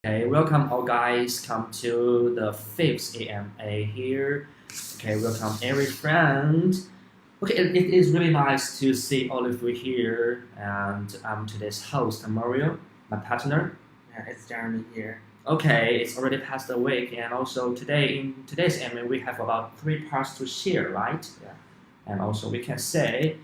Okay, welcome all guys. Come to the fifth AMA here. Okay, welcome every friend. Okay, it is really nice to see all of you here, and I'm today's host, Mario, my partner. Yeah, it's Jeremy here. Okay, it's already past a week, and also today in today's AMA we have about three parts to share, right? Yeah. And also we can say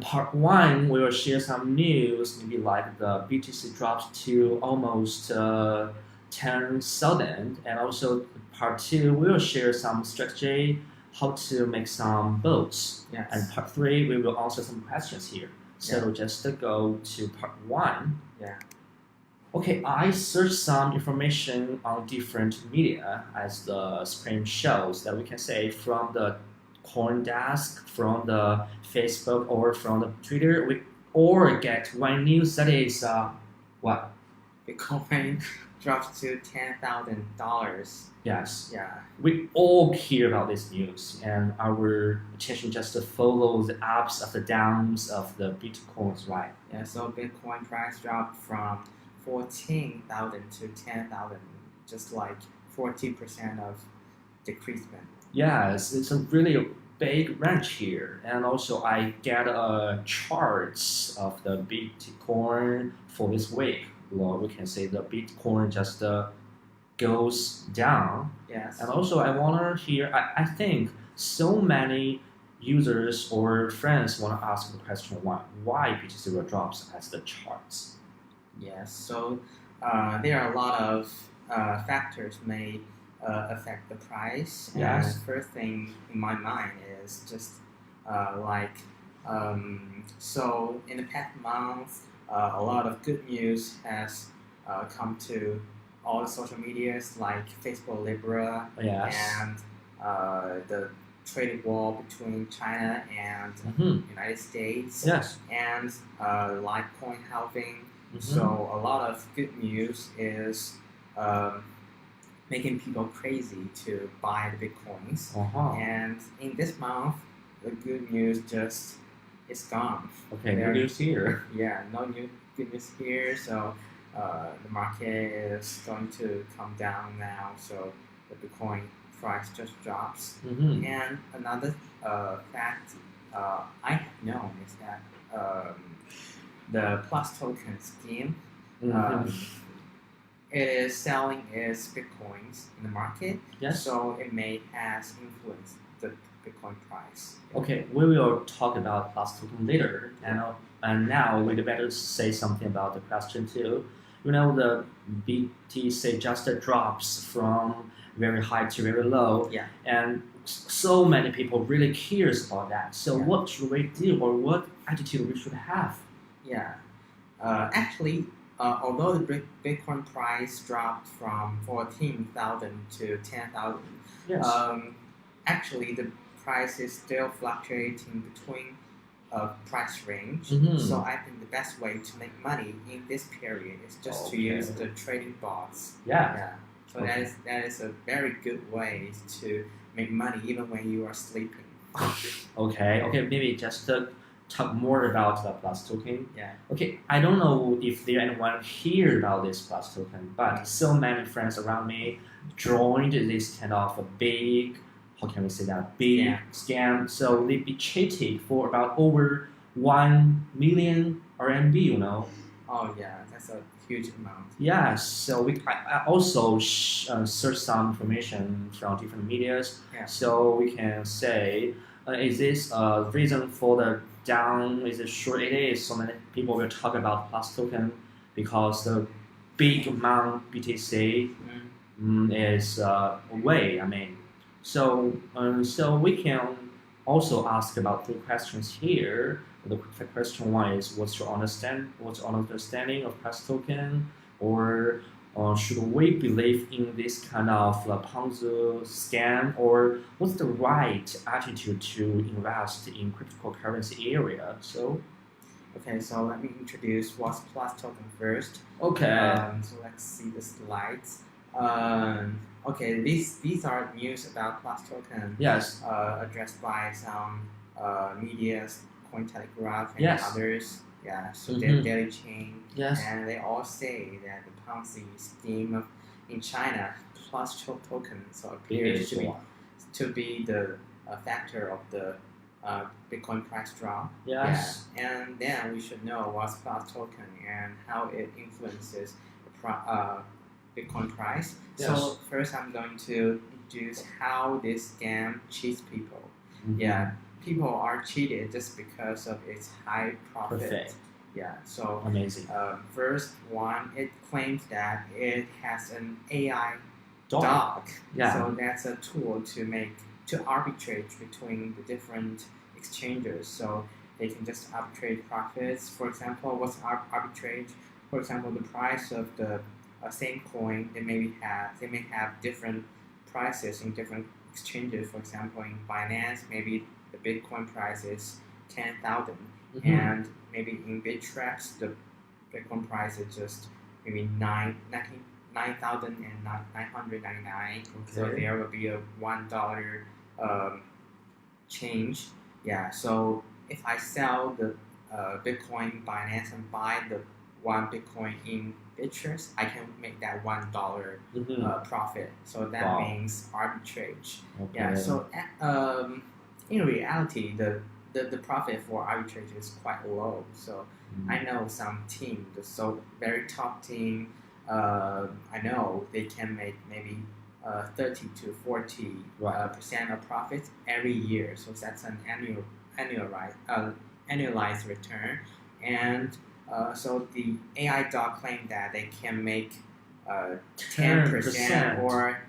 part one, we will share some news, maybe like the BTC drops to almost 10,000. And also part two, we will share some strategy, how to make some boats. Yes. And part three, we will answer some questions here. So Yeah. just to go to part one. Yeah. Okay, I searched some information on different media as the screen shows that we can say from the CoinDesk, from the Facebook, or from the Twitter, we or get one news that is what? Bitcoin dropped to $10,000. Yes. Yeah. We all care about this news, and our attention just to follow the ups of the downs of the Bitcoins, right? Yeah. So Bitcoin price dropped from 14,000 to 10,000, just like 40% of decreasement. Yes, it's a really big range here, and also I get charts of the Bitcoin for this week. Well, we can say the Bitcoin just goes down, Yes. and also I wanna hear. I think so many users or friends want to ask the question why BTC will drops as the charts. Yes. So there are a lot of factors may affect the price. Yes. And first thing in my mind is just so in the past month, a lot of good news has come to all the social medias like Facebook Libra Yes. and the trade war between China and United States Yes. and Litecoin halving. Mhm. So a lot of good news is making people crazy to buy the Bitcoins. And in this month, the good news just is gone. Okay, good news here. Yeah, no new good news here. So the market is going to come down now. So the Bitcoin price just drops. And another fact I have known is that the PlusToken scheme it is selling its bitcoins in the market. Yes. So it may has influenced the Bitcoin price. Okay, we will talk about PlusToken later, and now we'd better say something about the question too. You know, the BTC just drops from very high to very low, Yeah. and so many people really cares about that. So Yeah. what should we do, or what attitude we should have? Yeah. Actually, although the Bitcoin price dropped from 14,000 to 10,000, Yes. Actually the price is still fluctuating between a price range. So I think the best way to make money in this period is just to use the trading bots. Yeah. So that is a very good way to make money even when you are sleeping. Okay, maybe just talk more about the PlusToken. Yeah. Okay, I don't know if there anyone hear about this PlusToken, but so many friends around me joined this kind of a big, how can we say that, big scam. So they be cheated for about over 1 million RMB, you know. Oh yeah, that's a huge amount. Yeah, so I also search some information from different medias. Yeah. So we can say, is this a reason for the down? Is it sure it is? So many people will talk about PlusToken because the big amount BTC is away. I mean, so we can also ask about three questions here. The question one is, what's your understanding of PlusToken, or should we believe in this kind of Ponzi scam, or what's the right attitude to invest in cryptocurrency area? So, okay, so let me introduce what's PlusToken first. Okay. So let's see the slides. Okay, these are news about PlusToken. Yes. Addressed by some media's Cointelegraph and Yes. others. Yeah, so their daily chain. Yes. And they all say that the Ponzi scheme in China, PlusToken so appears to be the factor of the Bitcoin price drop. Yes. Yeah. And then we should know what's PlusToken and how it influences the Bitcoin price. Yes. So first I'm going to introduce how this scam cheats people. Yeah, people are cheated just because of its high profit. Perfect. Yeah, so amazing. First one, it claims that it has an AI dog. Yeah. So that's a tool to arbitrate between the different exchanges. So they can just arbitrate profits. For example, what's arbitrage? For example, the price of the same coin, they may have different prices in different exchanges. For example, in Binance, maybe the Bitcoin price is 10,000, and maybe in Bittrex, the Bitcoin price is just maybe 9,999. So there will be a $1 change. Yeah. So if I sell the Bitcoin in Binance and buy the one Bitcoin in Bittrex, I can make that $1 profit. So that means arbitrage. Okay. Yeah. So in reality, the profit for arbitrage is quite low. So I know some team, so very top team, I know they can make maybe 30 to 40% of profits every year. So that's an annualized return. And so the AI dog claimed that they can make 10% or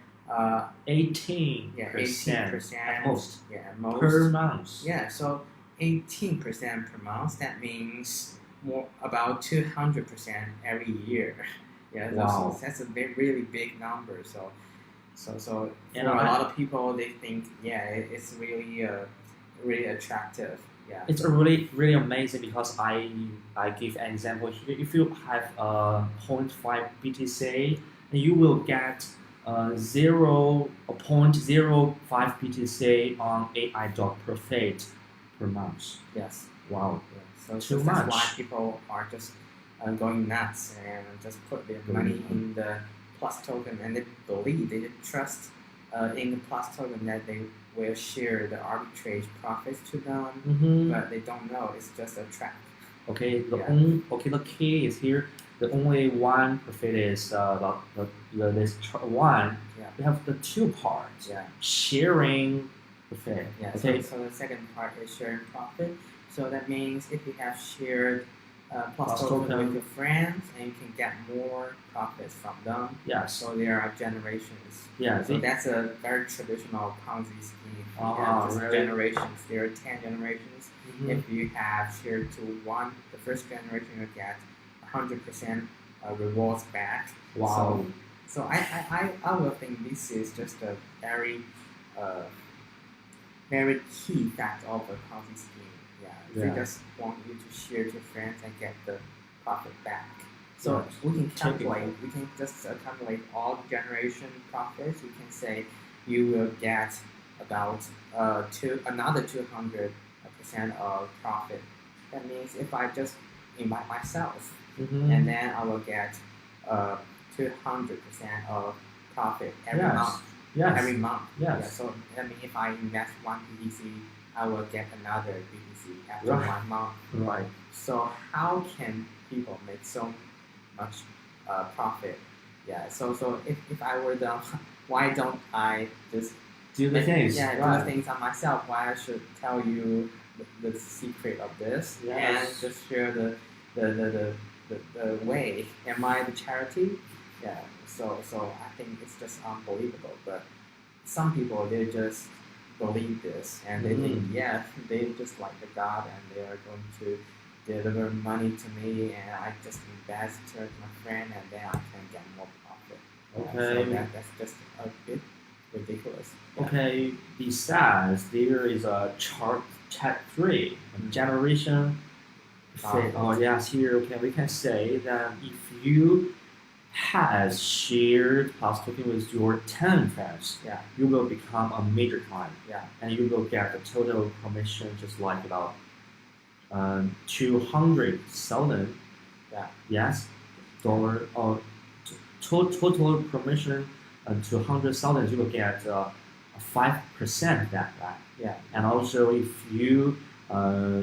18%, 18% at most. Yeah, most per month. Yeah, so 18% per month. That means about 200% every year. Yeah, wow. That's a really big number. So for a lot of people, they think it's really attractive. Yeah, it's really amazing because I give an example here. If you have 0.5 BTC, you will get 0.05 BTC on AI dog profit per month. Yes. Wow. Yeah. So too much. That's why people are just going nuts and just put their money in the PlusToken, and they trust in the PlusToken that they will share the arbitrage profits to them, but they don't know it's just a trap. Okay. The key is here. The only one profit is about this one. Yeah. We have the two parts. Yeah. Sharing profit. Yeah. Okay. So the second part is sharing profit. So that means if you have shared PlusToken with your friends, and you can get more profits from them. Yes. So there are generations. Yeah. So that's a very traditional Ponzi scheme. Really? Generations. There are 10 generations. If you have shared to one, the first generation, you get 100% rewards back. Wow. So I will think this is just a very key fact of a Ponzi scheme. They just want you to share to friends and get the profit back. So we can calculate. We can just calculate all generation profits. We can say you will get about another 200% of profit. That means if I just invite myself, and then I will get 200% of profit every month. Yes. Every month. Yes. Yeah, so I mean, if I invest one BTC, I will get another BTC after 1 month. Right. So how can people make so much profit? Yeah. So if I were them, why don't I just do the things? Yeah, do the things on myself. Why I should tell you the secret of this and just share the way. Am I the charity? Yeah. So I think it's just unbelievable. But some people, they just believe this, and they think they just like the God, and they are going to deliver money to me, and I just invest to my friend, and then I can get more profit. Okay. So that's just a bit ridiculous. Okay. Besides, there is a chart 3 generation. Here we can say that if you has shared PlusToken with your 10 friends, you will become a major client, and you will get a total commission just like about 200,000 dollar or total permission to 100,000, you will get 5% that, right? Yeah. And also, if you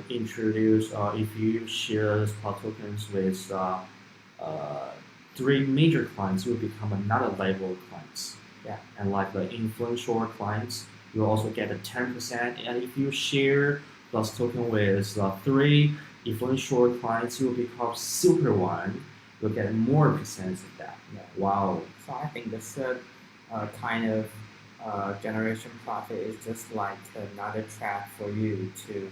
introduce or if you share spot tokens with uh, three major clients, you will become another level of clients. Yeah. And like the influential clients, you will also get a 10%. And if you share plus token with three influential clients, you will become super one. You'll get more percent of that. Yeah. Wow. So I think the third kind of generation profit is just like another track for you to,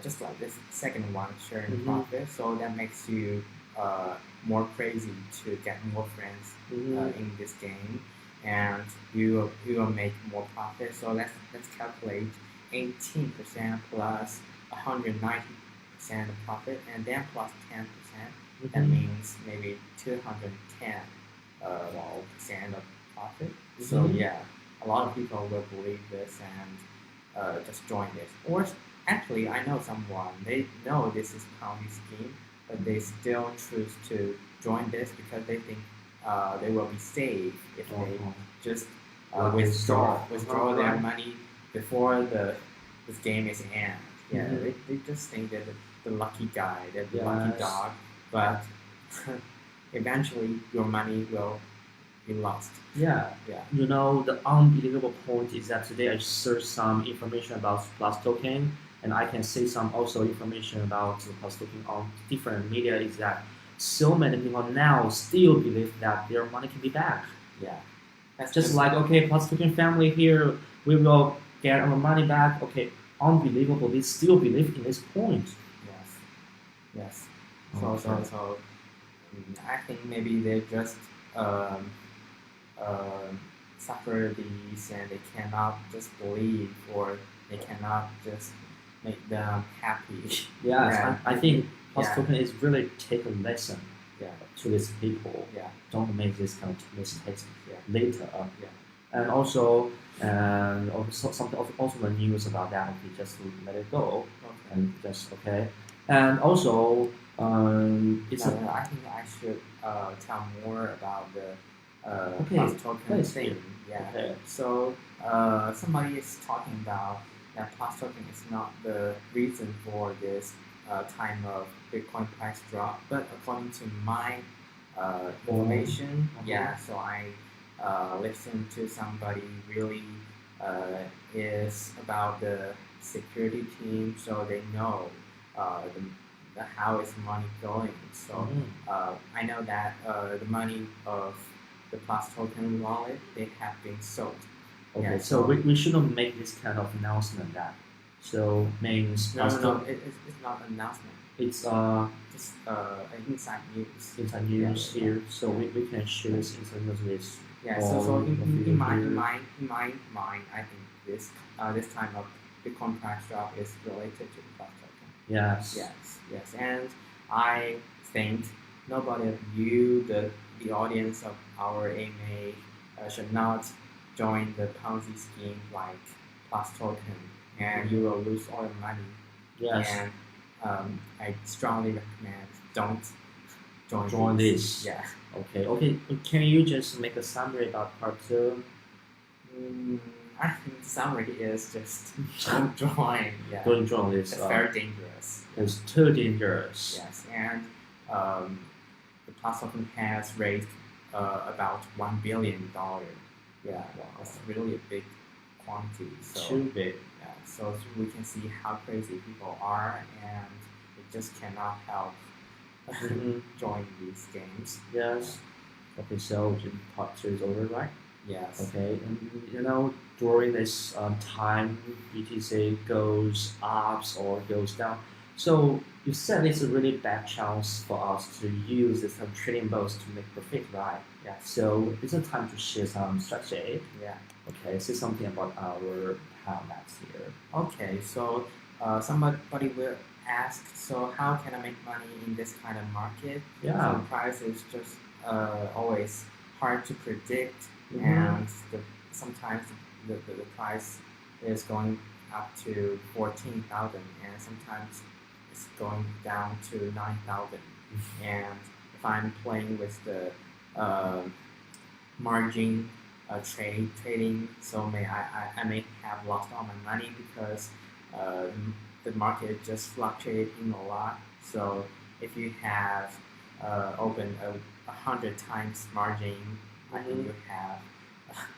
just like this second one, sharing profit. So that makes you more crazy to get more friends in this game, and you will make more profit. So let's calculate 18% plus 190% of profit, and then plus 10%. That means maybe 210 percent of profit. So yeah, a lot of people will believe this and just join this. Or actually, I know someone, they know this is Ponzi scheme, but they still choose to join this because they think they will be safe if they just withdraw their money before this game is end. Yeah, they just think they're the lucky guy, they're the lucky dog, but eventually your money will be lost. Yeah. You know, the unbelievable point is that today I searched some information about PlusToken, and I can see some also information about PlusToken on different media. Is that so many people now still believe that their money can be back. Yeah. That's just like, okay, PlusToken family here, we will get our money back. Okay, unbelievable. They still believe in this point. Yes. So I think maybe they just suffer these and they cannot just believe, or they cannot just make them happy. Yes, I think PlusToken is really take a lesson to these people. Don't make this kind of mistakes later. And also, something also the news about that. We just let it go and just okay. And also, it's. I think I should tell more about the PlusToken thing. Yeah. Okay. So somebody is talking about that PlusToken is not the reason for this time of Bitcoin price drop, but according to my information, so I listened to somebody really is about the security team, so they know the how is money going. So I know that the money of the PlusToken wallet, they have been sold. Okay, so we shouldn't make this kind of announcement that. So means no, it's not an announcement. It's just inside news. Inside news here, so we can share this inside news with. So in my mind, I think this time of Bitcoin price drop is related to PlusToken. Yes, and I think nobody of you, the audience of our AMA, should not join the Ponzi scheme like PlusToken, and you will lose all your money. Yes. And I strongly recommend don't join this. Yeah. Okay. Can you just make a summary about part 2? I think the summary is just don't join. Yeah. Don't join this. It's very dangerous. It's too dangerous. Yes, and the PlusToken has raised about $1 billion. Yeah, wow. That's really a big quantity. So, too big. Yeah, so we can see how crazy people are, and they just cannot help join these games. Yes. Okay, so part 2 is over, right? Yes. Okay, and during this time, BTC goes up or goes down. So you said it's a really bad chance for us to use this trading boats to make profit, right? Yeah. So it's a time to share some strategy. Yeah. Okay, say something about our Pionex here. Okay, so somebody will ask, so how can I make money in this kind of market? Yeah. So the price is just always hard to predict, and sometimes the price is going up to 14,000, and sometimes it's going down to 9,000. And if I'm playing with the margin trading. So I may have lost all my money because uh, the market just fluctuating a lot. So if you have opened 100 times margin, I think you have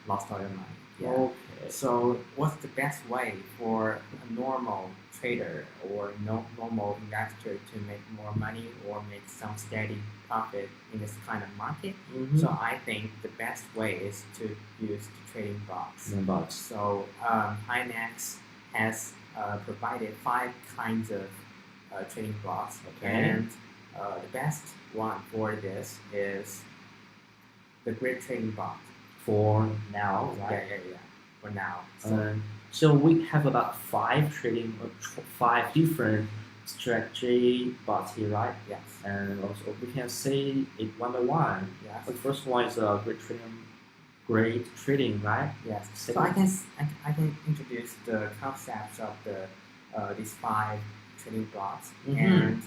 lost all your money. Yeah. Okay. So what's the best way for a normal trader or normal investor to make more money or make some steady profit in this kind of market? So I think the best way is to use the trading bots. So Pionex has provided 5 kinds of trading bots, and the best one for this is the grid trading bot. For now, right? Yeah. For now. So we have about 5 different strategy bots here, right? Yes. And also we can say it one by one. Yes. The first one is great trading, right? Yes. Second, So I can introduce the concepts of these 5 trading bots, and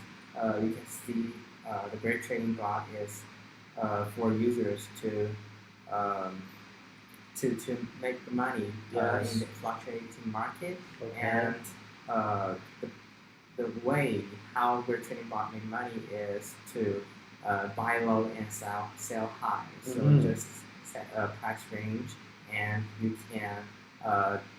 you can see the great trading bot is for users to make money in the fluctuating market, and the way how great trading bot make money is to buy low and sell high. So just set a price range, and you can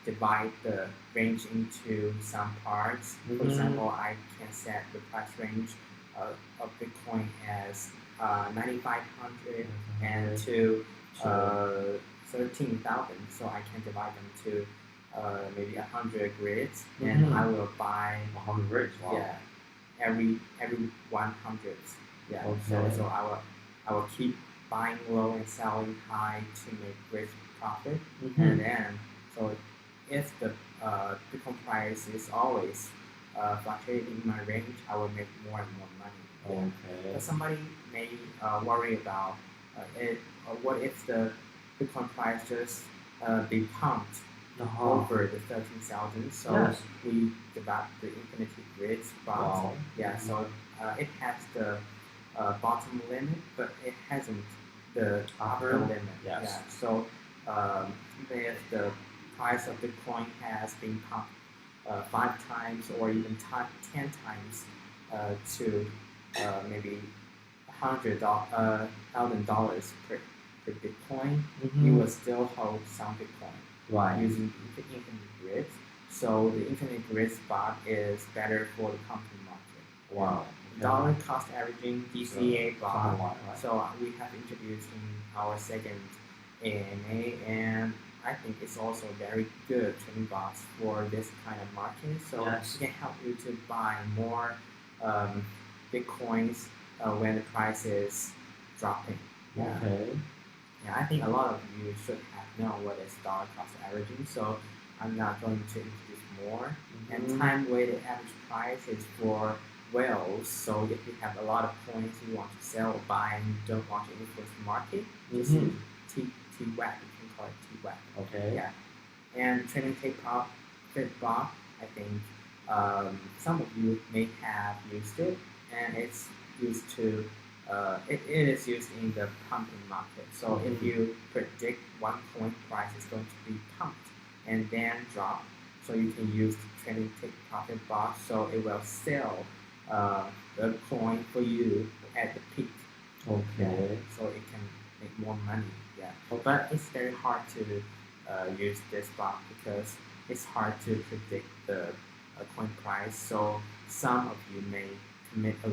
divide the range into some parts. For example, I can set the price range of Bitcoin as 9,500 and to 13,000. So I can divide them to maybe 100 grids, and I will buy 100 grids. Wow. Yeah, every 100. Yeah. Okay. So I will keep buying low and selling high to make great profit, and then so if the Bitcoin price is always fluctuating in my range, I will make more and more money. Okay. But somebody may worry about it. What if the Bitcoin price just be pumped over the 13,000? So we developed the infinity grids bot. Wow. Yeah. So it has the bottom limit, but it hasn't the upper limit. Yes. Yeah. So even if the price of Bitcoin has been pumped 5 times or even 10 times to maybe $100,000 per Bitcoin, you will still hold some Bitcoin using the infinite grids. So the infinite grids bot is better for the company market. Wow. Dollar cost averaging DCA bot. So we have introduced in our second AMA, and I think it's also very good trading bots for this kind of market. So it can help you to buy more Bitcoins when the price is dropping. Yeah. Okay. Yeah, I think a lot of you should have known what is dollar cost averaging, so I'm not going to introduce more. And time weighted average price is for whales. So if you have a lot of coins you want to sell or buy and you don't want to influence the market, just use TWAC. You can call it TWAC. Okay. Yeah. And trading take profit bot, I think some of you may have used it, and it's used to it is used in the pumping market. So if you predict one coin price is going to be pumped and then drop, so you can use the trading take profit bot, so it will sell the coin for you at the peak. Okay. Yeah. So it can make more money. Yeah. But it's very hard to use this bot because it's hard to predict the coin price. So some of you may commit a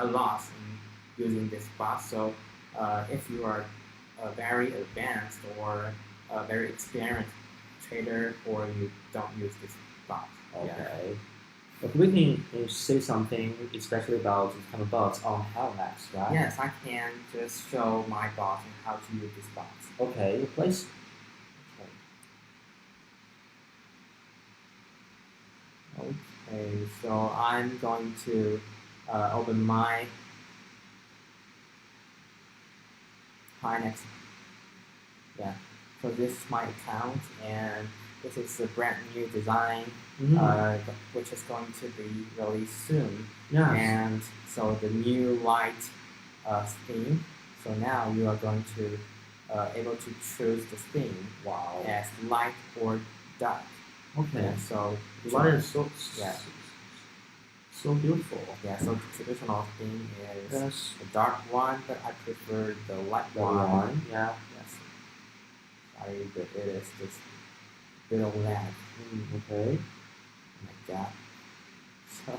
loss in using this bot. So if you are a very advanced or a very experienced trader, or you don't use this bot. Okay. Yeah. But we can say something, especially about this kind of bots on Pionex, right? Yes, I can just show my bot and how to use this bot. Okay, please. Okay, so I'm going to open my Pionex. Yeah, so this is my account, and this is a brand new design, which is going to be released soon. Yes. And so the new light theme. So now you are going to able to choose the theme Wow. as light or dark. Okay. Yeah, so What is so yeah. so beautiful? Yeah, so the traditional theme is Yes. the dark one, but I prefer the light The one. one. Yeah. Yes. Sorry, but it is just little lag. Okay. Oh my god. So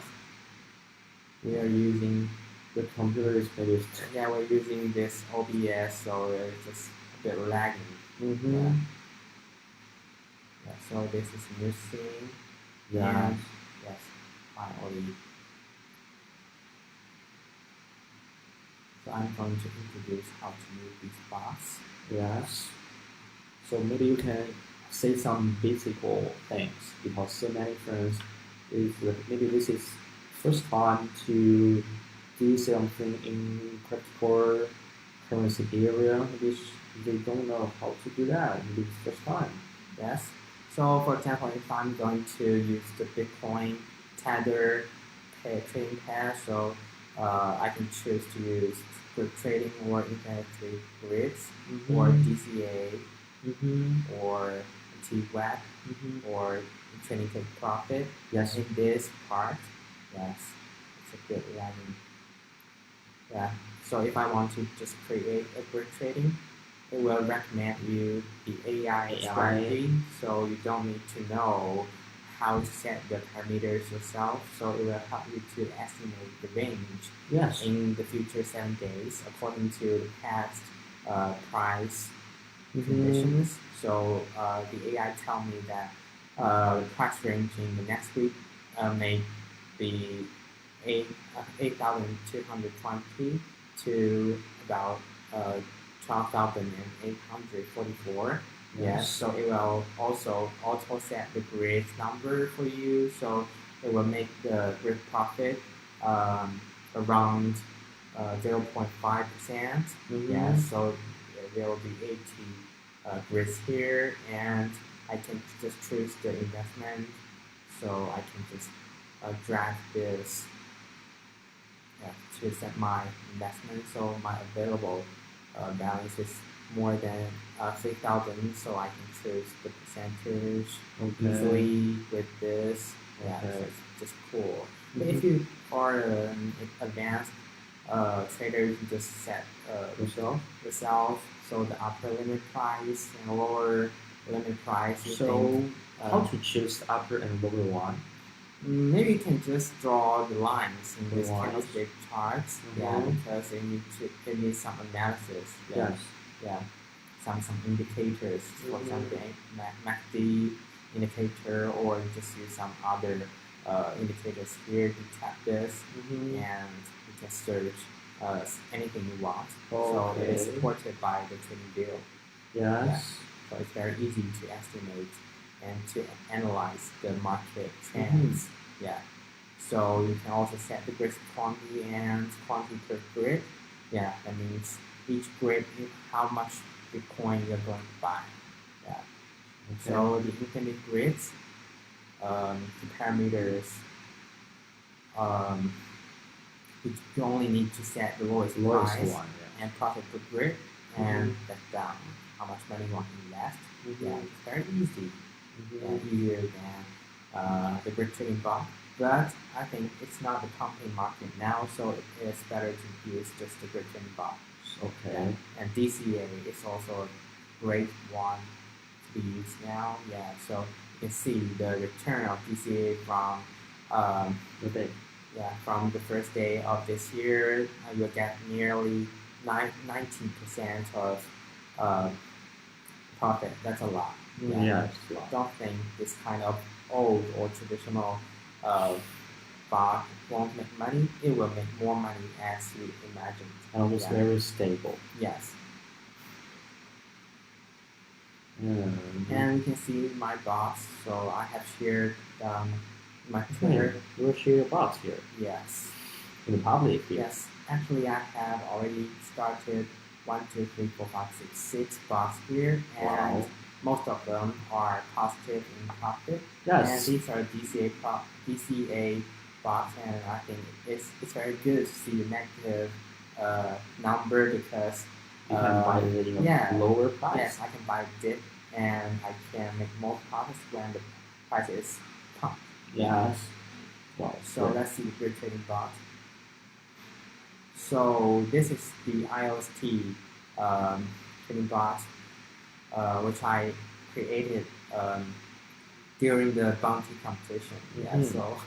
we are using The computer is finished. yeah, we're using this OBS, so it's just a bit lagging. Mm-hmm. Yeah, so this is new scene. Yeah. And yes, finally. So I'm going to introduce how to use these bots. Yes. So maybe you can say some basic things because so many friends is maybe this is first time to do something in crypto currency area, which they don't know how to do that. Maybe it's first time. Yes. So for example, if I'm going to use the Bitcoin Tether trading pair, so I can choose to use grid trading or internet trade grids or DCA or TWAP or trading take profit. Yes. In this part, yes, it's a bit lagging. Yeah. So if I want to just create a grid trading, it will recommend you the AI strategy, so you don't need to know how to set the parameters yourself. So it will help you to estimate the range in the future 7 days according to the past price conditions. So the AI tell me that the price range in the next week may be 8,220 to about 12,844. Yes, so it will also auto set the grid number for you. So it will make the grid profit around 0.5%. Yes, so there will be 80 grids here, and I can just choose the investment. So I can just drag this to set my investment. So my available balance is more than 3,000, so I can choose the percentage easily with this. Yeah, so it's just cool. But if you are an advanced trader, you can just set yourself. So the upper limit price and lower limit price. So how to choose the upper and lower one? Maybe you can just draw the lines in this candlestick charts. Yeah, because it needs some analysis. Yeah. Yes. Yeah. Some indicators. For example, MACD indicator, or you just use some other indicators here. You tap this, and you can search anything you want. So it is supported by the trading deal. Yes. Yeah. So it's very easy to estimate and to analyze the market trends. Yeah. So you can also set the grid quantity and quantity per grid. Yeah, that means each grid how much Bitcoin you're going to buy. Yeah. Okay. So the infinite grids, the parameters, you only need to set the lowest price one, and profit per grid, and that's down how much money you want to invest. Yeah, it's very easy. Easier than the grid trading bot. But I think it's not the pumping market now, so it is better to use just the grid trading bot. Okay. Yeah. And DCA is also a great one to be used now. Yeah, so you can see the return of DCA from from the first day of this year. You'll get nearly 19% of profit. That's a lot. Yeah, don't think this kind of old or traditional bot won't make money. It will make more money as you imagine. And it's very stable. Yes. And you can see my bots. So I have shared my Twitter. You will share your bots here? Yes. In the public here? Yes. Actually, I have already started 1, 2, 3, 4, 5, 6, 6 bots here, and most of them are positive in profit. Yes. And these are DCA bots, and I think it's very good to see the negative number because You can buy it in a lower price. Yes, I can buy dip, and I can make more profits when the price is pumped. Yes. Wow. So let's see if we're trading bot. So this is the IOST trading bot, which I created during the bounty competition. Yeah, so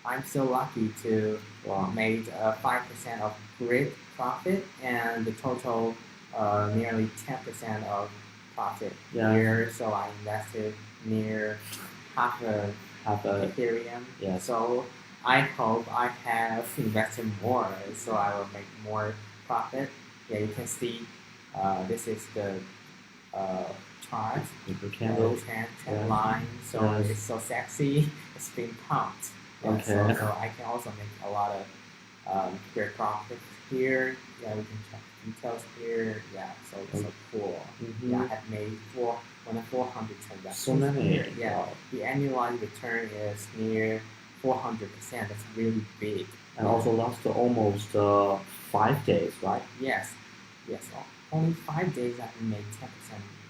I'm so lucky to made 5% of grid profit and the total nearly 10% of profit here. So I invested near half a Ethereum. Yes. So I hope I have invested more, so I will make more profit. Yeah, you can see this is the chart, candle trend line. So it's so sexy. It's being pumped. Yeah, so I can also make a lot of great profit here. Yeah, we can check details here. Yeah, so it's so cool. Yeah, I have made 400 transactions. So many. Here. Yeah, the annualized return is near 400%. That's really big. And also lasts almost 5 days, right? Yes. Only 5 days I can make 10%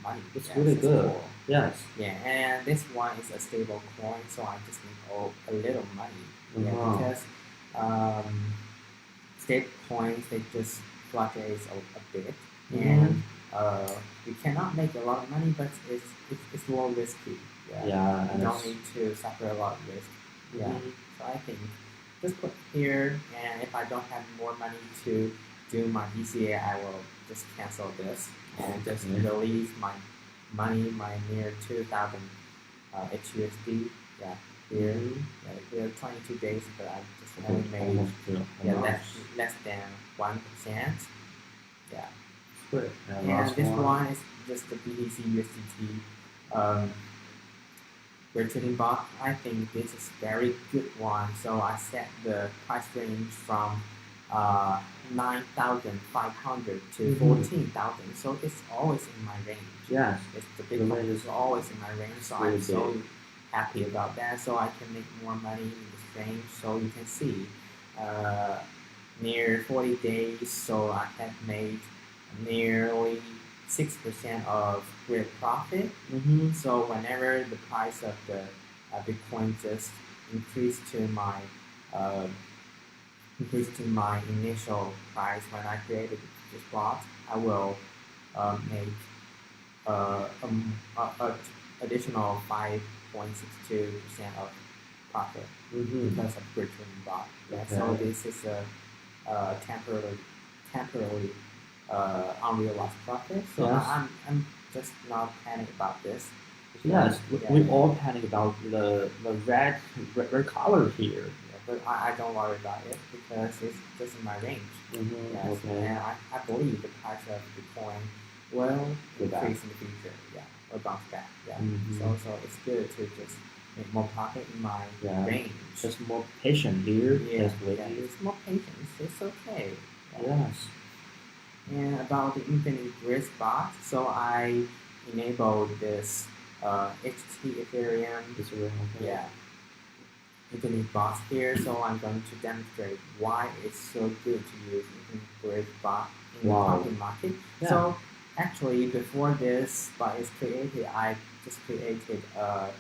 money. It's really good. Cool. Yes. Yeah, and this one is a stable coin, so I just need a little money. Yeah, because stable coins they just fluctuate a bit, and we cannot make a lot of money, but it's more risky. Yeah, you don't need to suffer a lot of risk. Yeah, so I think just put here, and if I don't have more money to do my DCA, I will just cancel this and just release my money, my near 2,000 HUSD. Yeah, here, here 22 days, but I just only made less than 1%. Yeah. Good. And this one is just the BTC USDT rotating bot. I think this is very good one. So I set the price range from 9,500 to 14,000. So it's always in my range. Yes. It's the Bitcoin is always in my range. So I'm so happy about that. So I can make more money in this range. So you can see near 40 days. So I have made nearly 6% of real profit. So whenever the price of the Bitcoin just increased to my initial price when I created this bot, I will make additional 5.62% of profit because of returning bot. Yeah, so this is a temporary unrealized profit. So I'm just not panic about this. Yes, we all panic about the red color here. Yeah, but I don't worry about it because it's just in my range. Yes, and I believe the price of Bitcoin will increase in the future. Yeah, or bounce back. Yeah. So it's good to just make more profit in my range. Just more patient here. Yeah, it's more patience. It's okay. Yes. And about the infinite risk bot, so I enabled this HT Ethereum. Infinite bots here. So I'm going to demonstrate why it's so good to use infinite risk bot in the public market. Yeah. So actually, before this bot is created, I just created a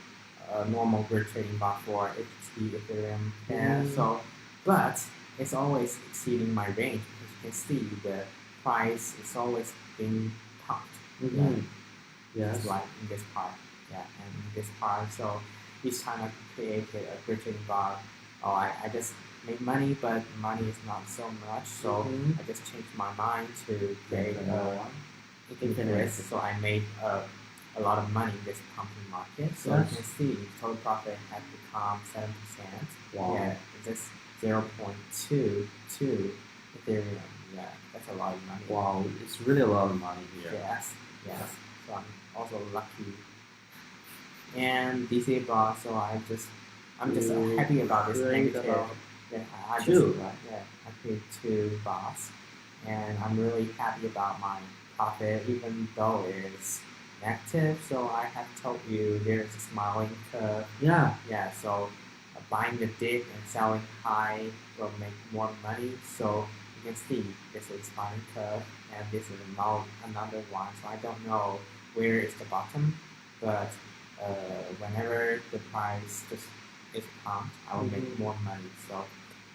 normal grid trading bot for HT Ethereum. And so, but it's always exceeding my range. As you can see, the price is always being pumped. Yes. Like in this part. Yeah, and in this part. So each time I created a grid trading bot, I just make money, but money is not so much. So I just changed my mind to create infinite risk. So I made a lot of money in this pumping market. So you can see total profit has become 7%. Wow. Yeah, it's just 0.22 Ethereum. Yeah, that's a lot of money. Wow, it's really a lot of money here. Yes. So I'm also lucky. And DCA bot, so I'm just happy about this negative. Yeah, I create 2 bots, and I'm really happy about my profit, even though it's negative. So I have told you there's a smiling curve. Yeah. So buying the dip and selling high will make more money. So you can see this is smiling curve. and this is another one. So I don't know where is the bottom, but whenever the price just is pumped, I will make more money. So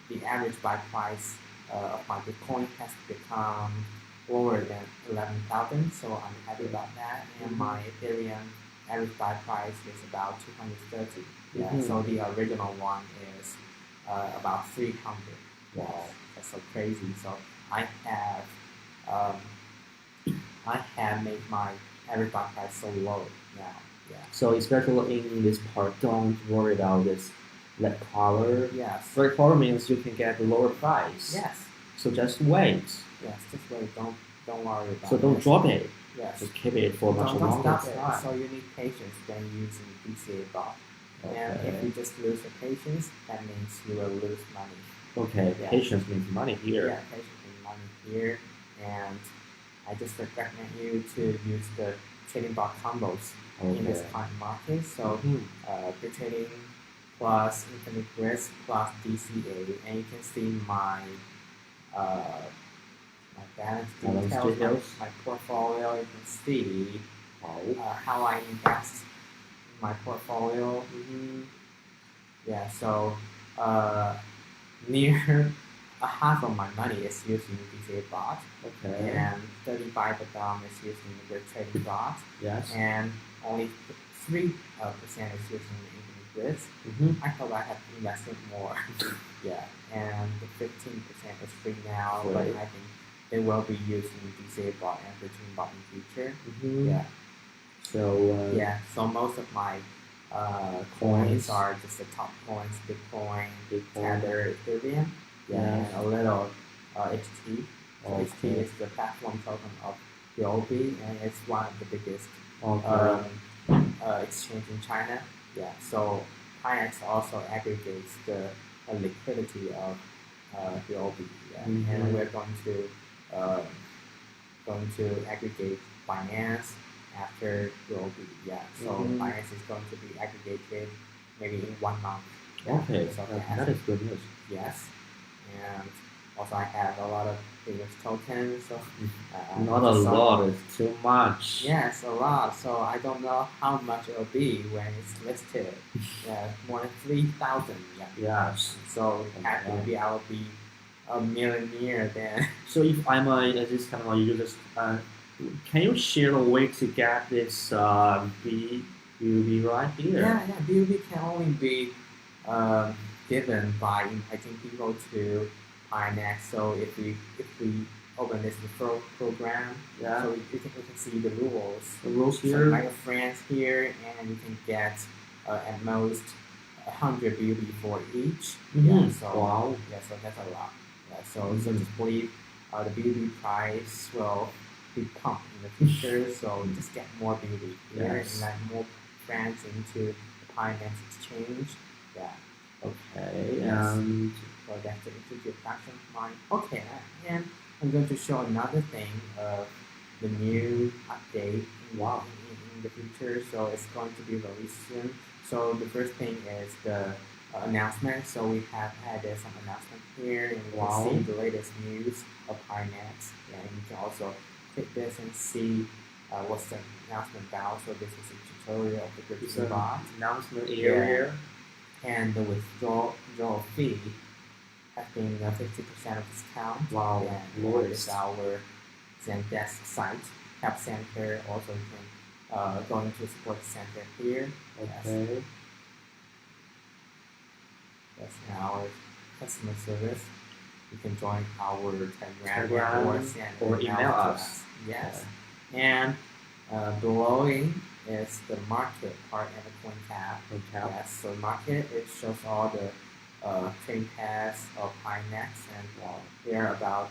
the average buy price of my Bitcoin has become lower than 11,000, so I'm happy about that. And my Ethereum average buy price is about 230. Yeah, so the original one is about 300. Wow, that's so crazy. So I have made my average buy price so low now. Yeah. So especially in this part, don't worry about this red color. Yes. Red color means you can get a lower price. Yes. So just wait. Yes, just wait. Don't worry about it. So don't drop it. Yes. Just keep it for much longer time. So you need patience when using DCA bot. Okay. And if you just lose your patience, that means you will lose money. Okay, yeah. Patience means money here. Yeah, patience means money here. And I just recommend you to use the trading bot combos in this current market. So trading plus infinite risk plus DCA, and you can see my balance details, my portfolio. You can see how I invest in my portfolio. Yeah, so near a half of my money is using DCA bot, and 35 of them is using the trading bot, and only 3% is using infinite risk. I thought I had invested more. Yeah, and the 15% is free now, but I think they will be using DCA bot and trading bot in future. Yeah. So so most of my coins are just the top coins: Bitcoin, Tether, Ethereum, and a little HT. So HT is the platform token of BOB, and it's one of the biggest exchange in China. Yeah, so Pionex also aggregates the liquidity of BOB, and we're going to aggregate finance after BOB. Yeah, so finance is going to be aggregated maybe in 1 month. Yeah. Okay, so that is good news. Yes, and also I have a lot of previous tokens. So not a lot, it's too much. Yes, a lot. So I don't know how much it will be when it's listed. Yeah, more than 3,000. Yeah. Yes. So maybe I will be a millionaire then. So if I'm this kind of user, can you share a way to get this BUB right here? Yeah, BUB can only be given by inviting people to Pionex. So if we open this referral program, so we can see the rules. The rules here. So my friends here, and you can get at most 100 BUB for each. Yeah, so wow. Yeah, so that's a lot. Yeah, so just believe the BUB price will be pumped in the future. So just get more BUB here and let more friends into the Pionex exchange. Yeah. Okay. Yes. And so that's the introduction of mine. Okay, and I'm going to show another thing of the new update in the future. So it's going to be released soon. So the first thing is the announcement. So we have added some announcement here, and you can see the latest news of Pionex. And you can also click this and see what's the announcement about. So this is a tutorial of the Bitcoin bot. Announcement area. And the withdrawal fee has been 50% of discount. Wow, and it's our Zendesk site. Help Center also can go into support center here. Okay. That's our customer service. You can join our Telegram or send or email us. Yes. And below is the market part and the coin tab. Yes, so market, it shows all the trading paths of Pionex, and there are about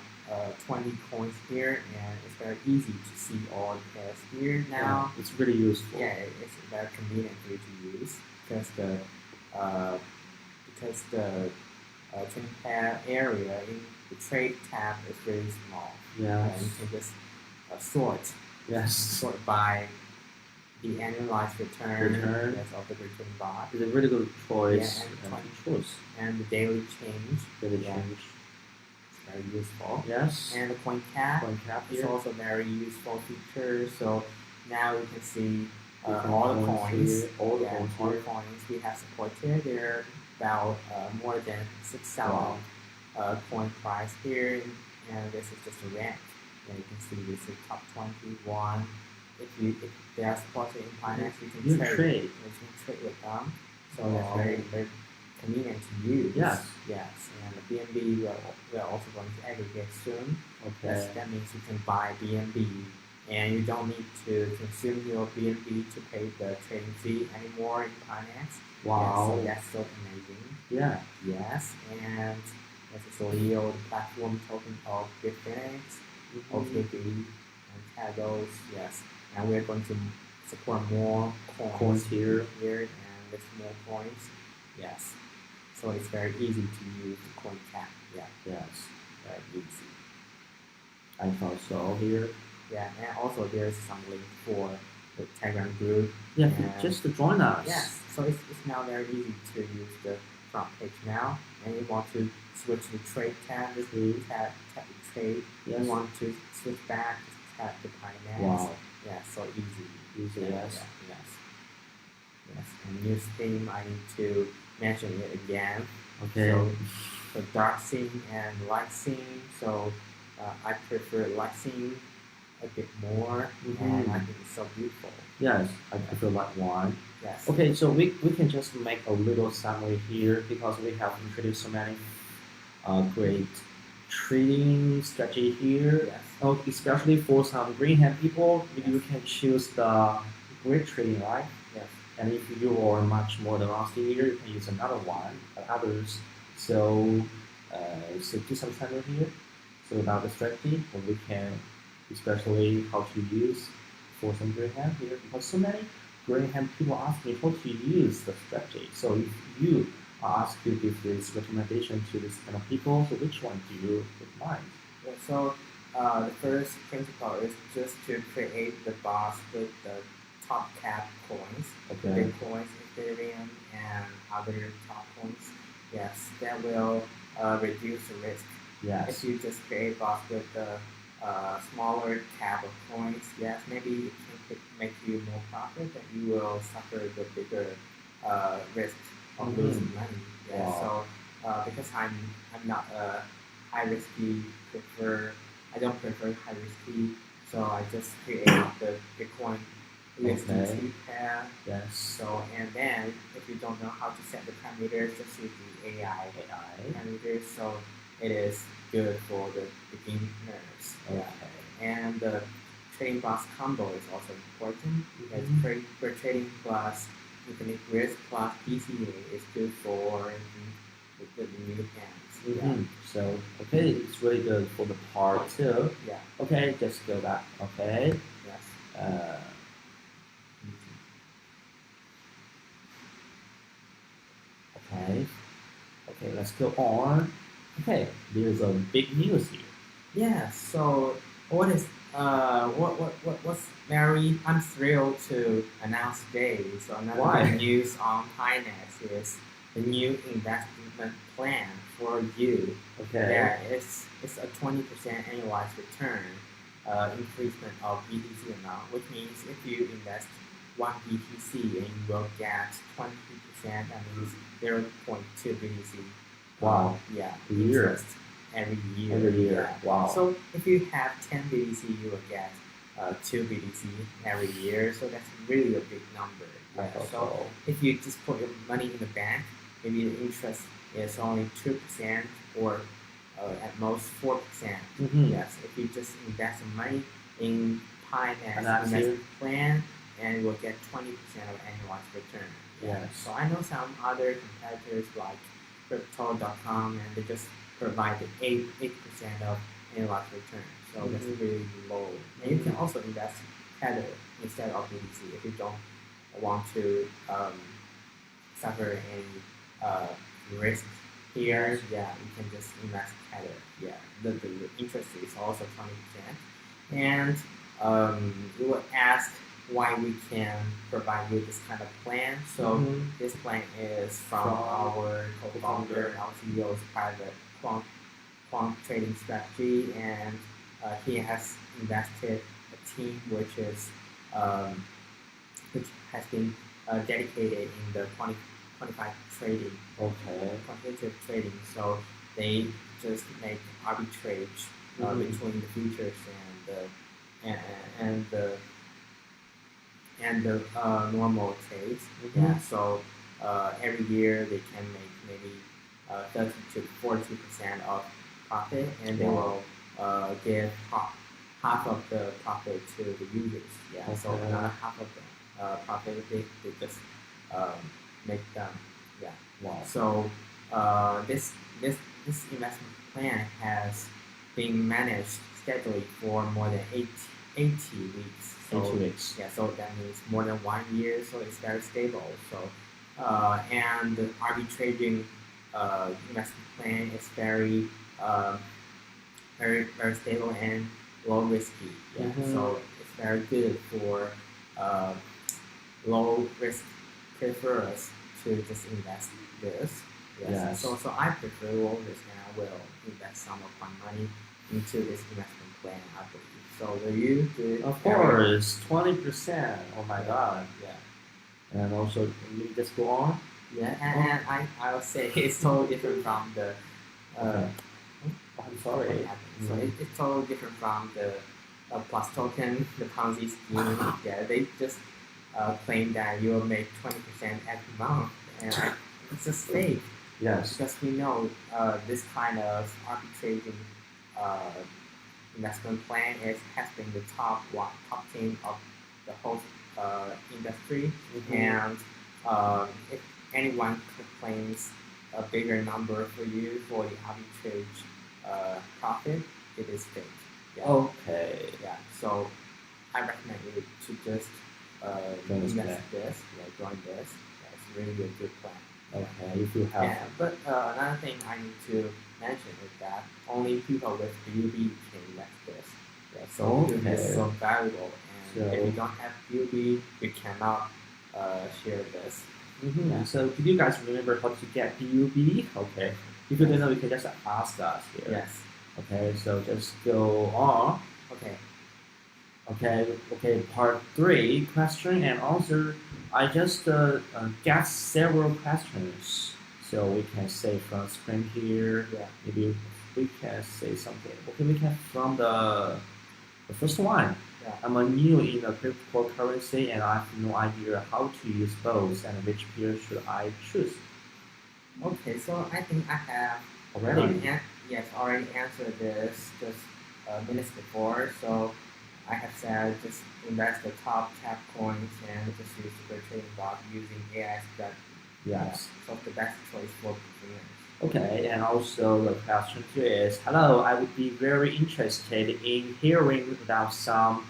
20 coins here, and it's very easy to see all the pairs here now. Yeah, it's really useful. Yeah, it's very convenient for you to use because the trading path area in the trade tab is really small. Yeah, and you can just sort. Yes. Sort by the annualized return of the return bot. It's a really good choice. And the daily change. very useful. Yes. And the coin cap is here. also very useful feature. So now you can see Different all the coins. Here, all the All the coins we have supported. They're about more than 6,000 coin price here, and this is just a rank. And you can see this is top 21. If they are supported in Pionex, you can trade. You can trade with them. So that's very convenient to use. Yes. And the BNB we are also going to aggregate soon. Okay. That means you can buy BNB, and you don't need to consume your BNB to pay the trading fee anymore in Pionex. Wow. So that's so amazing. Yeah. Yes, and this is Leo, the platform token of Phoenix, OKB, and Tagos. Yes, and we're going to support more coins here and with more coins. Yes, so it's very easy to use the coin cap. Yeah. Yes. Very easy. I thought so here. Yeah, and also there's some link for the Telegram group. Yeah, just to join us. Yes, so it's now very easy to use the front page now. And you want to switch to trade tab, just tap the trade. Yes. You want to switch back, just tap the Pionex. Wow. Yeah, so easy. Yes. And new theme, I need to mention it again. Okay. So dark theme and light theme. So I prefer light theme a bit more, and I think it's so beautiful. Yes, I prefer light one. Yes. Okay, so we can just make a little summary here because we have introduced so many great trading strategy here. Yes. Especially for some green hand people, you can choose the great trading, right? Yes. And if you are much more advanced here, you can use another one, others. So do some summary here. So about the strategy, and we can, especially how to use for some green hand here, because so many green hand people ask me how to use the strategy. So if you are asked to give this recommendation to this kind of people, so which one do you recommend? Yeah, so the first principle is just to create the box with the top cap coins, Bitcoin, Ethereum, and other top coins. Yes, that will reduce the risk. Yes. If you just create a box with the smaller cap of coins, yes, maybe it can make you more profit, but you will suffer the bigger risk of losing money. Yeah. Wow. So because I'm not a high risky I don't prefer high risky, so I just create the Bitcoin USDT pair. Yes. So and then if you don't know how to set the parameters, just use the AI parameters. So it is good for the beginners. Okay. And the trading box combo is also important because for trading plus infinite risk plus PCA is good for the new hands. So okay, it's really good for the part 2. Yeah. Okay, just go back. Okay. Yes. Okay, let's go on. Okay, there's a big news here. Yeah, so what's very I'm thrilled to announce today. So another big news on Pionex is the new investment plan for you. Okay. Yeah, it's a 20% annualized return increasement of BTC amount, which means if you invest 1 BTC and you will get 20%, that means 0.2 BTC. Wow. Yeah. Interest every year. Every year. Yeah. Wow. So if you have 10 BTC, you will get 2 BTC every year. So that's really a big number. Yeah. So if you just put your money in the bank, maybe the interest is only 2% or at most 4%. Yes. If you just invest some money in Pionex investment plan, and you will get 20% of annualized return. Yes. So I know some other competitors like Crypto.com, and they just provide 8% of annualized return. So that's really low. And you can also invest Tether instead of BTC if you don't want to suffer any risk here. Yeah, you can just invest Tether. Yeah, the interest is also 20%. And you will ask why we can provide you this kind of plan. So this plan is from our co-founder, our CEO's private quant trading strategy, and he has invested a team um, which has been dedicated in the 25 trading, quantitative trading. So they just make arbitrage between the futures and the normal trades. Yeah. So every year they can make maybe 30 to 40% of profit, and they will give half of the profit to the users. Yeah. So another half of the profit they just make them. Yeah. Wow. So this investment plan has been managed steadily for more than 80 weeks. So, 80 weeks. Yeah, so that means more than 1 year. So it's very stable. So and the arbitraging investment plan is very very stable and low risky. Yeah. So it's very good for low risk preferers to just invest this. Yes. So I prefer low risk, and I will invest some of my money into this investment plan, I believe. So will you do it? Of course, 20%. Oh my God. Yeah. And also, you just go on. Yeah, and I would say it's totally different from the. I'm sorry. So it's totally different from the PlusToken, the Ponzi scheme. Yeah, they just claim that you will make 20% every month, and it's just fake. Yes. Because we know this kind of arbitraging investment plan has been the top 10 of the whole industry, and if anyone claims a bigger number for you for the arbitrage profit, it is fake. Yeah. Okay. Yeah. So I recommend you to just invest this, join this. Yeah, it's really a good plan. Okay, if you have. Yeah, but another thing I need to mention is that only people with BUB can invest this. Yeah, so BUB is so valuable, and if you don't have BUB, you cannot share this. Yeah. So, do you guys remember how to get BUB? Okay. If you don't know, you can just ask us here. Yes. Okay. So just go on. Okay. Okay. Part 3, question and answer. I just got several questions, so we can say from screen here. Yeah. Maybe we can say something. Okay, we can from the first one. Yeah. I'm new in the cryptocurrency and I have no idea how to use both and which peer should I choose. Okay, so I think I have already answered this just minutes before. So I have said just invest the top cap coins and just use the trading bot using AI strategy. Yes. So the best choice for beginners. Okay, and also the question 2 is, hello, I would be very interested in hearing about some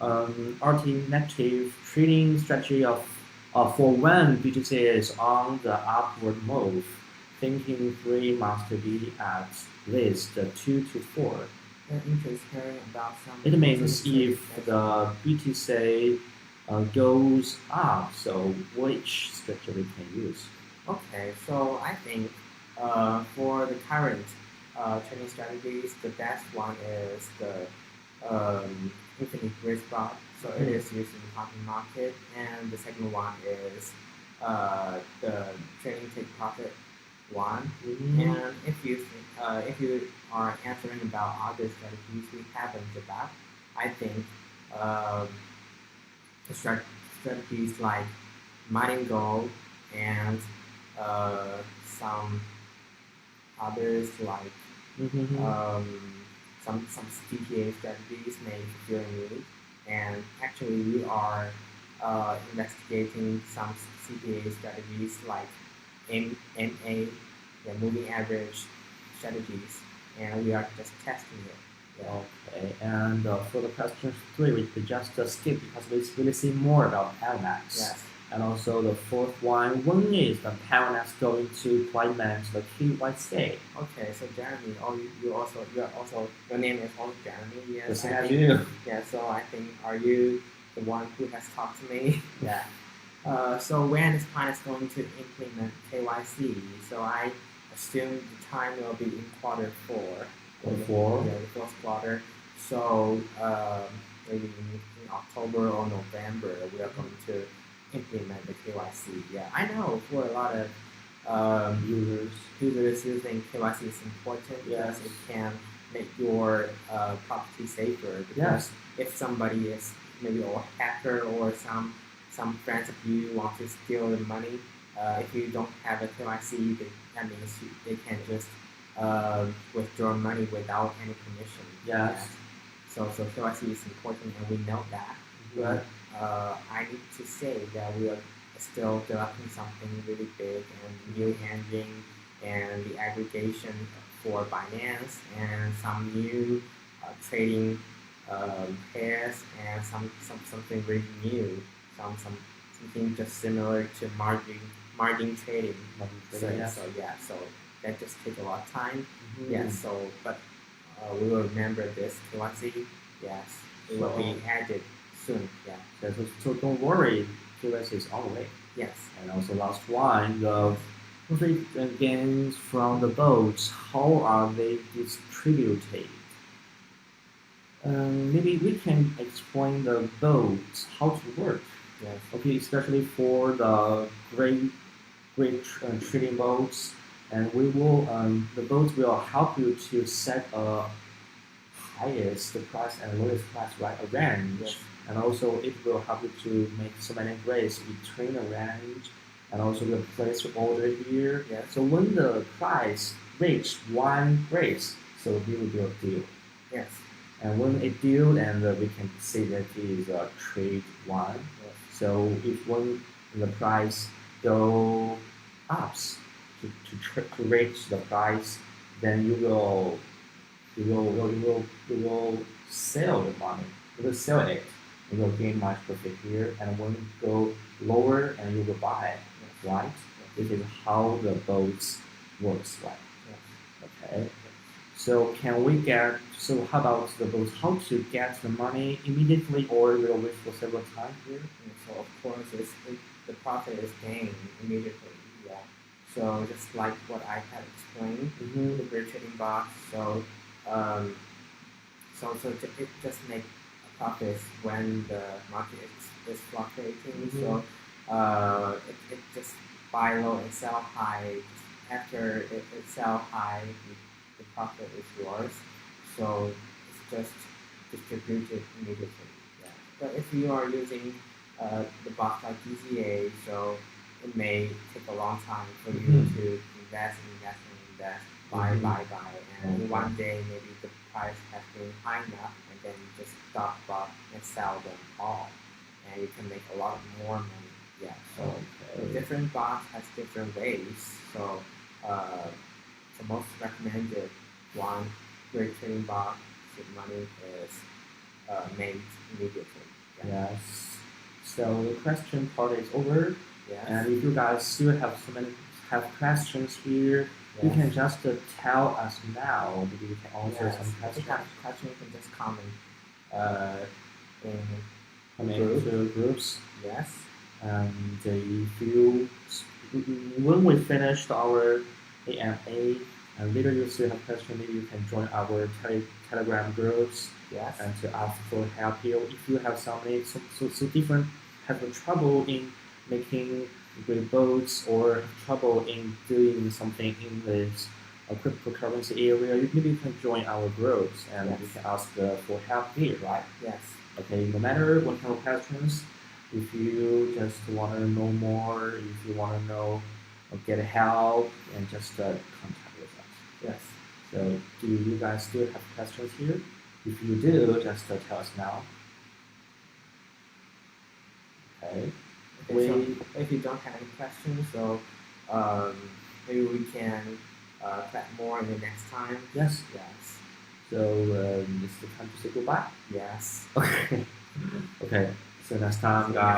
alternative trading strategy for when BTC is on the upward move. Thinking 3 must be at least 2 to 4. Interested about some. It means if the BTC goes up, so which strategy we can use? Okay, so I think for the current trading strategies, the best one is the infinite risk bot. So it is used in the public market, and the second one is the trading take profit one. And if you are answering about other strategies we haven't about, I think the strategies like mining gold and some others like some CTA strategies may fulfill your need. And actually we are investigating some CTA strategies like AMA, the moving average strategies, and we are just testing it. Yeah. Okay, and for the question 3, we just skip because we really see more about Pionex. Yes. And also the fourth one, when is the Pionex going to implement the KYC? Okay, so Jeremy, your name is also Jeremy. Yes. The same as you. Yeah. So I think, are you the one who has talked to me? Yeah. So when is Pionex going to implement KYC? So I assume the time will be in quarter 4. Q4. Yeah, the fourth quarter. So maybe in October or November, we are going to implement the KYC. Yeah, I know for a lot of users using KYC is important because it can make your property safer. Because if somebody is maybe a hacker or some friends of you want to steal the money, if you don't have a KYC, that means they can just withdraw money without any permission. Yes. So KYC is important, and we know that. But I need to say that we are still developing something really big and new engine and the aggregation for Binance and some new trading pairs and something really new, something just similar to margin trading. So that just takes a lot of time. But we will remember this KYC. Yes, it will be added soon. Yeah. So don't worry, KYC is on the way. Yes. And also last one, the profit gains from the boats, how are they distributed? Maybe we can explain the boats, how to work. Yes. Okay, especially for the great trading boats, and we will the boats will help you to set a highest price and lowest price, right? A range. Yes. And also it will help you to make so many grades between a range, and also the place your order here. Yes. So when the price reach one grade, so it will be a deal. Yes. And when it deal, and we can see that it is a trade one. Yes. So if when the price go ups to reach the price, then you will sell the money. You will sell it. You will gain much profit here, and when it go lower, and you will buy it, right? This is how the boats works, right? Okay. So can we get? So how about the boats? How to get the money immediately, or will wait for several times here? So of course, the profit is gained immediately. Yeah. So just like what I had explained, the great trading box. So it just makes profits when the market is fluctuating. So it just buy low and sell high. After it sell high, the profit is yours. So it's just distributed immediately. Yeah. But if you are using the box like DZA, so it may take a long time for you to invest, buy, and one day maybe the price has been high enough, and then you just stop and sell them all, and you can make a lot more money. Yeah. So different box has different ways. So the most recommended one great trading box money is made immediately. Yeah. Yes. So the question part is over. Yes. And if you guys still have questions here, you can just tell us now. Maybe we can answer some questions. If you have questions, you can just comment to groups. Yes. And if you, when we finished our AMA, and later you still have questions, maybe you can join our Telegram groups. Yes. And to ask for help here. If you have so different, have trouble in making great boats, or trouble in doing something in this cryptocurrency area, maybe you can join our groups, and you can ask for help here, right? Yes. Okay, no matter what kind of questions, if you just want to know more, if you want to know or get help, and just contact with us. Yes. So do you guys still have questions here? If you do, just tell us now. Okay. If you don't have any questions, so maybe we can chat more in the next time. Yes. Yes. So it's the time to say goodbye. Yes. Okay. Okay. So next time, guys.